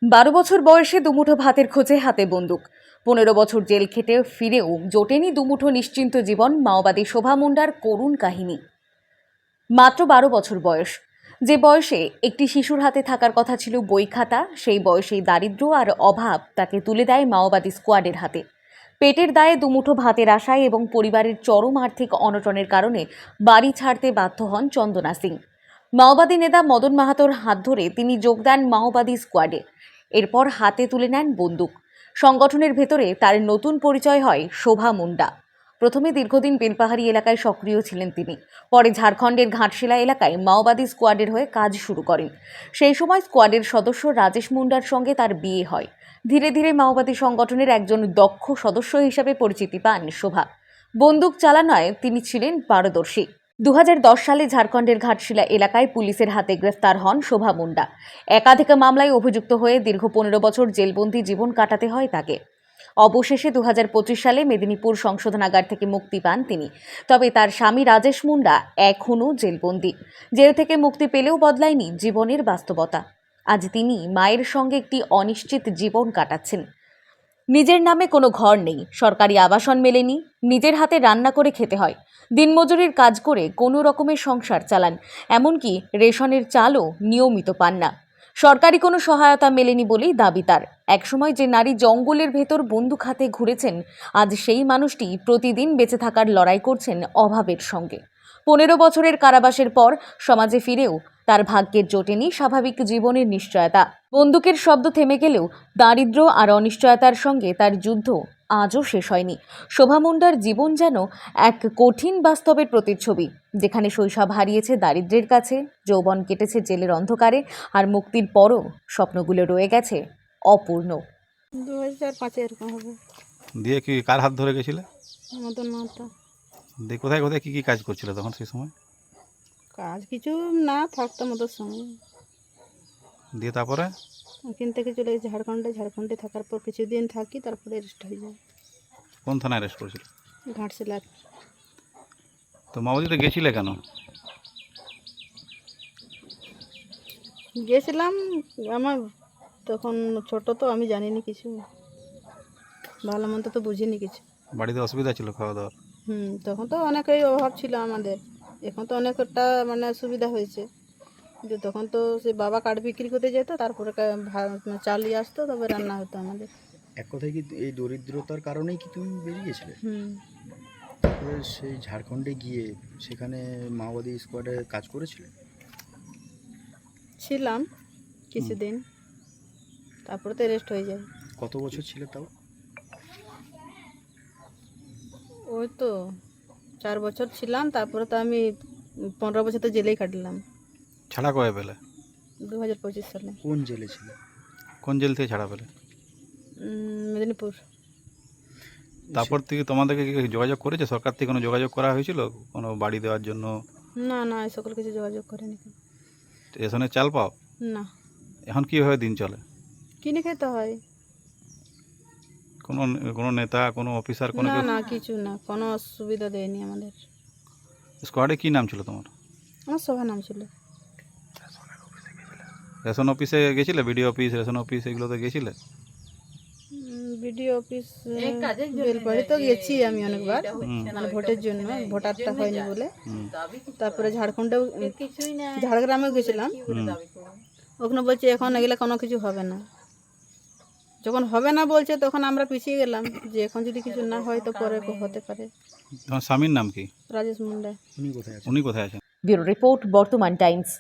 12 বছর বয়সে দুমুঠো ভাতের খোঁজে হাতে বন্দুক। 15 বছর জেল খেটে ফিরেও জোটেনি দুমুঠো নিশ্চিন্ত জীবন। মাওবাদী শোভা মুন্ডার করুণ কাহিনী। মাত্র 12 বছর বয়স, যে বয়সে একটি শিশুর হাতে থাকার কথা ছিল বই খাতা, সেই বয়সেই দারিদ্র্য আর অভাব তাকে তুলে দেয় মাওবাদী স্কোয়াডের হাতে। পেটের দায়ে দুমুঠো ভাতের আশায় এবং পরিবারের চরম আর্থিক অনটনের কারণে বাড়ি ছাড়তে বাধ্য হন চন্দনা সিং। মাওবাদী নেতা মদন মাহাতোর হাত ধরে তিনি যোগ দেন মাওবাদী স্কোয়াডে। এরপর হাতে তুলে নেন বন্দুক। সংগঠনের ভেতরে তার নতুন পরিচয় হয় শোভা মুন্ডা। প্রথমে দীর্ঘদিন বেলপাহাড়ি এলাকায় সক্রিয় ছিলেন তিনি। পরে ঝাড়খণ্ডের ঘাটশিলা এলাকায় মাওবাদী স্কোয়াডের হয়ে কাজ শুরু করেন। সেই সময় স্কোয়াডের সদস্য রাজেশ মুন্ডার সঙ্গে তার বিয়ে হয়। ধীরে ধীরে মাওবাদী সংগঠনের একজন দক্ষ সদস্য হিসেবে পরিচিতি পান শোভা। বন্দুক চালানোয় তিনি ছিলেন পারদর্শী। 2010 সালে ঝাড়খণ্ডের ঘাটশিলা এলাকায় পুলিশের হাতে গ্রেফতার হন শোভা মুন্ডা। একাধিক মামলায় অভিযুক্ত হয়ে দীর্ঘ 15 বছর জেলবন্দি জীবন কাটাতে হয় তাকে। অবশেষে 2025 সালে মেদিনীপুর সংশোধনাগার থেকে মুক্তি পান তিনি। তবে তার স্বামী রাজেশ মুন্ডা এখনও জেলবন্দি। জেল থেকে মুক্তি পেলেও বদলায়নি জীবনের বাস্তবতা। আজ তিনি মায়ের সঙ্গে একটি অনিশ্চিত জীবন কাটাচ্ছেন। নিজের নামে কোনো ঘর নেই, সরকারি আবাসন মেলেনি, নিজের হাতে রান্না করে খেতে হয়। দিনমজুরির কাজ করে কোনো রকমের সংসার চালান, এমনকি রেশনের চালও নিয়মিত পান না। সরকারি কোনো সহায়তা মেলেনি বলেই দাবি তার। একসময় যে নারী জঙ্গলের ভেতর বন্দুক হাতে ঘুরেছেন, আজ সেই মানুষটি প্রতিদিন বেঁচে থাকার লড়াই করছেন অভাবের সঙ্গে। 15 বছরের কারাবাসের পর সমাজে ফিরেও তার ভাগ্যের জোটেনি স্বাভাবিক জীবনের নিশ্চয়তা। বন্দুকের শব্দ থেমে গেলেও দারিদ্র্য আর অনিশ্চয়তার সঙ্গে তার যুদ্ধ আজও শেষ হয়নি। শোভা মুন্ডার জীবন যেন এক কঠিন বাস্তবের প্রতিচ্ছবি, যেখানে শৈশব হারিয়েছে দারিদ্র্যের কাছে, যৌবন কেটেছে জেলের অন্ধকারে, আর মুক্তির পরও স্বপ্নগুলো রয়ে গেছে অপূর্ণ। 2005 এরকম হবে। দিয়ে কি কার হাত ধরে গেছিলে? মদন মাহাতো। দিয়ে কোথায় কোথায় কি কি কাজ করছিল তখন সেই সময়? কাজ কিছু না, থাকতাম ওদের সঙ্গে। দিয়ে তারপরে ওখান থেকে চলে গেছি ঝাড়খণ্ডে থাকার পর কিছুদিন থাকি, তারপরে অ্যারেস্ট হয়ে যায় কোন থানায় অ্যারেস্ট করেছিল? ঘাটশিলার। তো মাওবাদীতে গেছিলে কেন? গেছিলাম, আমার তখন ছোট তো, আমি জানিনি কিছু, ভালো মন্দ তো বুঝিনি কিছু। বাড়িতে অসুবিধা ছিল খাওয়া দাওয়ার? তখন তো অনেকই অভাব ছিল আমাদের। এখন তো অনেকটা মানে সুবিধা হয়েছে, কিন্তু তখন তো সে বাবা কাঠ বিক্রি করতে যেত, তারপরে চাল নিয়ে আসতো, তবে রান্না হতো আমাদের। এক কথায় কি এই দরিদ্রতার কারণেই কি তুমি বেরিয়ে গেছিলে? তারপরে সেই ঝাড়খণ্ডে গিয়ে সেখানে মাওবাদী স্কোয়াডে কাজ করেছিলে? ছিলাম কিছুদিন, তারপরে তো অ্যারেস্ট হয়ে যায়। কত বছর ছিল তাও? ওই তো 4 বছর ছিলাম, তারপরে তো আমি 15 বছর তো জেলেই কাটলাম। ছাড়া কবে পেলে? 2025 সালে। কোন জেলে ছিলে? কোন জেল থেকে ছাড়া পেলে? মেদিনীপুর। তারপর থেকে তোমাদেরকে কি যোগাযোগ করেছে সরকার থেকে? কোনো যোগাযোগ করা হয়েছিল কোনো বাড়ি দেওয়ার জন্য? না না, এই সকল কিছু যোগাযোগ করেনি। রেশনের চাল পাও? না, এখন কীভাবে দিন চলে? কিনে খেতে হয়। কোনো কোনো নেতা, কোনো অফিসার, কোনো না কেউ? না, কিছু না, কোনো সুবিধা দেয়নি আমাদের। স্কোয়াডে কী নাম ছিল তোমার? আমার শোভা নাম ছিল। রেশন অফিসে গেছিলে? বিডিও অফিস, রেশন অফিস এগুলোতে গেছিলে? বিডিও অফিস বেলপাড়ি তো গেছি আমি অনেকবার, মানে ভোটের জন্য, ভোটারটা হয়নি বলে। তারপরে ঝাড়গ্রামেও গেছিলাম, ওখানে বলছে এখন এগুলো কোনো কিছু হবে না। যখন হবে না বলছে, তখন আমরা পিছিয়ে গেলাম, যে এখন যদি কিছু না হয় তো পরে হতে পারে। তোমার স্বামীর নাম কি? রাজেশ মুন্ডা। উনি কোথায় আছেন? উনি কোথায় আছেন? ব্যুরো রিপোর্ট, বর্তমান টাইমস।